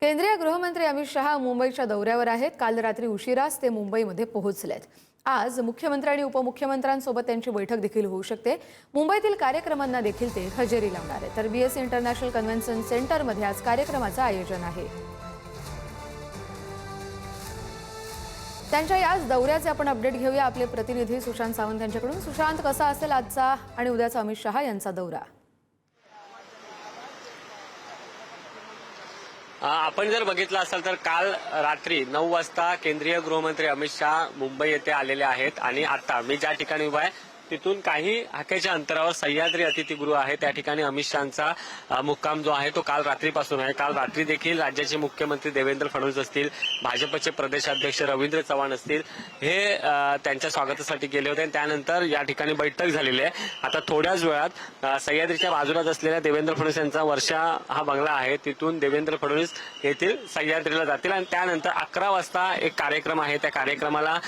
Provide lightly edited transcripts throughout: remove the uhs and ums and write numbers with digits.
केंद्रीय गृहमंत्री अमित शहा मुंबईच्या दौऱ्यावर आहेत। काल रात्री उशिराच ते मुंबईमध्ये पोहोचलेत। आज मुख्यमंत्री आणि उपमुख्यमंत्र्यांसोबत त्यांची बैठक देखील होऊ शकते। मुंबईतील कार्यक्रमांना देखील ते हजेरी लावणार आहेत। तर बीएस इंटरनॅशनल कन्व्हेन्शन सेंटरमध्ये आज कार्यक्रमाचं आयोजन आहे। त्यांच्या याच दौऱ्याचे आपण अपडेट घेऊया आपले प्रतिनिधी सुशांत सावंत यांच्याकडून। सुशांत, कसा असेल आजचा आणि उद्याचा अमित शहा यांचा दौरा? आपण जर बघितलं असाल तर काल रात्री 9 वाजता केंद्रीय गृहमंत्री अमित शहा मुंबई येथे आलेले आहेत आणि आता मी ज्या ठिकाणी उभा आहे तिथून काही हाकेच्या अंतरावर सह्याद्री अतिथीगृह आहे। त्या ठिकाणी अमित शहांचा मुक्काम जो आहे तो काल रात्रीपासून आहे। काल रात्री देखील राज्याचे मुख्यमंत्री देवेंद्र फडणवीस असतील, भाजपचे प्रदेशाध्यक्ष रवींद्र चव्हाण असतील, हे त्यांच्या स्वागतासाठी गेले होते आणि त्यानंतर या ठिकाणी बैठक झालेली आहे। आता थोड्याच वेळात सह्याद्रीच्या बाजूलाच असलेल्या देवेंद्र फडणवीस यांचा वर्षा हा बंगला आहे, तिथून देवेंद्र फडणवीस येथील सह्याद्रीला जातील आणि त्यानंतर 11 वाजता एक कार्यक्रम आहे। त्या कार्यक्रमाला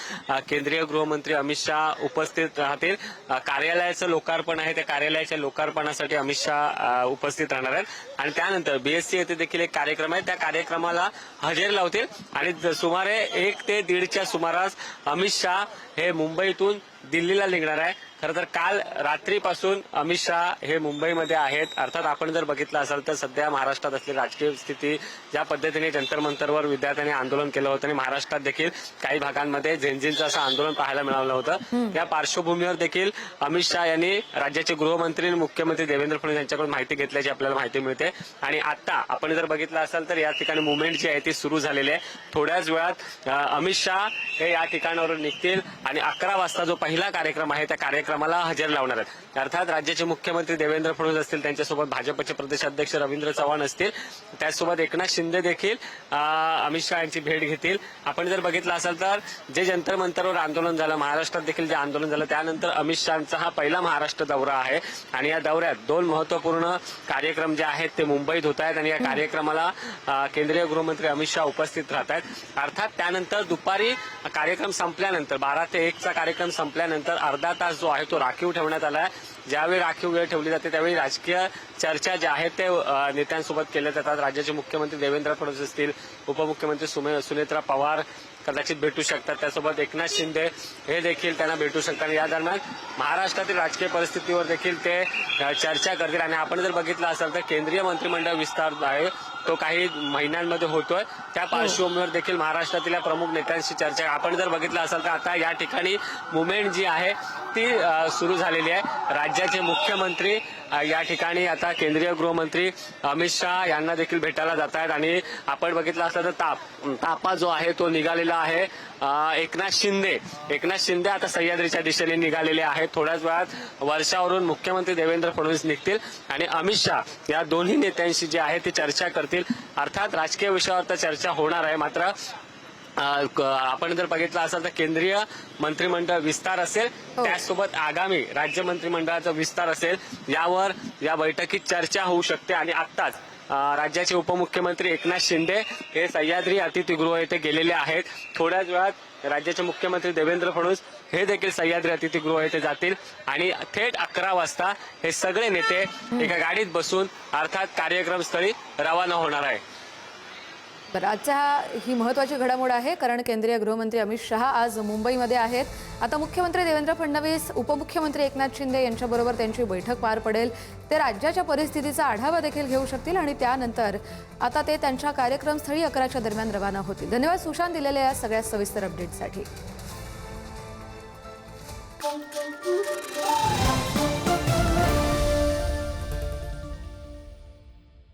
केंद्रीय गृहमंत्री अमित शहा उपस्थित राहतील। कार्यालयाचं लोकार्पण आहे, त्या कार्यालयाच्या लोकार्पणासाठी अमित शहा उपस्थित राहणार आहेत आणि त्यानंतर बीएससी येथे देखील एक कार्यक्रम आहे, त्या कार्यक्रमाला हजेरी लावतील आणि सुमारे 1 ते 1:30च्या सुमारास अमित शहा हे मुंबईतून दिल्लीला निघणार आहे। खरं तर काल रात्रीपासून अमित शहा हे मुंबईमध्ये आहेत। अर्थात आपण जर बघितलं असाल तर सध्या महाराष्ट्रात असलेली राजकीय स्थिती, ज्या पद्धतीने जंतर मंतरवर विद्यार्थ्यांनी आंदोलन केलं होतं आणि महाराष्ट्रात देखील काही भागांमध्ये झेंझेंचं असं आंदोलन पाहायला मिळालं होतं, त्या पार्श्वभूमीवर देखील अमित शहा यांनी राज्याचे गृहमंत्री आणि मुख्यमंत्री देवेंद्र फडणवीस यांच्याकडून माहिती घेतल्याची आपल्याला माहिती मिळते आणि आता आपण जर बघितलं असाल तर या ठिकाणी मुवमेंट जी आहे ती सुरू झालेली आहे। थोड्याच वेळात अमित शहा हे या ठिकाणावरून निघतील आणि 11 वाजता जो पहिला कार्यक्रम आहे त्या कार्यक्रमाला हजेरी लावणार आहेत। अर्थात राज्याचे मुख्यमंत्री देवेंद्र फडणवीस असतील, त्यांच्यासोबत भाजपचे प्रदेशाध्यक्ष रवींद्र चव्हाण असतील, त्याचसोबत एकनाथ शिंदे देखील अमित शहा यांची भेट घेतील। आपण जर बघितलं असाल तर जे जंतर मंतरवर आंदोलन झालं, महाराष्ट्रात देखील जे आंदोलन झालं, त्यानंतर अमित शहांचा हा पहिला महाराष्ट्र दौरा आहे आणि या दौऱ्यात 2 महत्वपूर्ण कार्यक्रम जे आहेत ते मुंबईत होत आहेत आणि या कार्यक्रमाला केंद्रीय गृहमंत्री अमित शहा उपस्थित राहत आहेत। अर्थात त्यानंतर दुपारी कार्यक्रम संपल्यानंतर 12 ते 1चा कार्यक्रम संपल्यानंतर अर्धा तास जो आहे तो राखीव ठेवण्यात आला आहे। ज्यावेळी राखीव वेळ ठेवली जाते त्यावेळी राजकीय चर्चा ज्या आहेत ते नेत्यांसोबत केल्या जातात। राज्याचे मुख्यमंत्री देवेंद्र फडणवीस असतील, उपमुख्यमंत्री सुनेत्रा पवार कदाचित भेटू शकतात, त्यासोबत एकनाथ शिंदे हे देखील त्यांना भेटू शकतात आणि या दरम्यान महाराष्ट्रातील राजकीय परिस्थितीवर देखील ते चर्चा करतील। आणि आपण जर बघितलं असाल तर केंद्रीय मंत्रिमंडळ विस्तार आहे तो काही महिन्यांमध्ये होतोय, त्या पार्श्वभूमीवर देखील महाराष्ट्रातील प्रमुख नेत्यांशी चर्चा आपण जर बघितलं असाल तर आता या ठिकाणी मुवमेंट जी आहे ती सुरू झालेली आहे। राज्याचे मुख्यमंत्री या ठिकाणी आता केंद्रीय गृहमंत्री अमित शहा यांना देखील भेटायला जात आहेत आणि आपण बघितलं असलं तर तापा जो आहे तो निघालेला आहे। एकनाथ शिंदे आता सह्याद्रीच्या दिशेने निघालेले आहेत। थोड्याच वेळात वर्षावरून मुख्यमंत्री देवेंद्र फडणवीस निघतील आणि अमित शहा या दोन्ही नेत्यांशी जे आहे ते चर्चा करतील। अर्थात राजकीय विषयावर तर चर्चा होणार आहे, मात्र आपण जर बघितलं असेल तर केंद्रीय मंत्रिमंडळ विस्तार असेल, त्याचसोबत आगामी राज्य मंत्रिमंडळाचा विस्तार असेल, यावर या बैठकीत चर्चा होऊ शकते। आणि आत्ताच राज्याचे उपमुख्यमंत्री एकनाथ शिंदे हे सह्याद्री अतिथीगृह येथे गेलेले आहेत। थोड्याच वेळात राज्याचे मुख्यमंत्री देवेंद्र फडणवीस हे देखील सह्याद्री अतिथीगृह येथे जातील आणि थेट 11 वाजता हे सगळे नेते एका गाडीत बसून अर्थात कार्यक्रमस्थळी रवाना होणार आहे। बरं, आजच्या ही महत्त्वाची घडामोड आहे कारण केंद्रीय गृहमंत्री अमित शहा आज मुंबईमध्ये आहेत। आता मुख्यमंत्री देवेंद्र फडणवीस, उपमुख्यमंत्री एकनाथ शिंदे यांच्याबरोबर त्यांची बैठक पार पडेल। ते राज्याच्या परिस्थितीचा आढावा देखील घेऊ शकतील आणि त्यानंतर आता ते त्यांच्या कार्यक्रमस्थळी 11च्या दरम्यान रवाना होतील। धन्यवाद सुशांत दिलेल्या या सगळ्या सविस्तर अपडेटसाठी।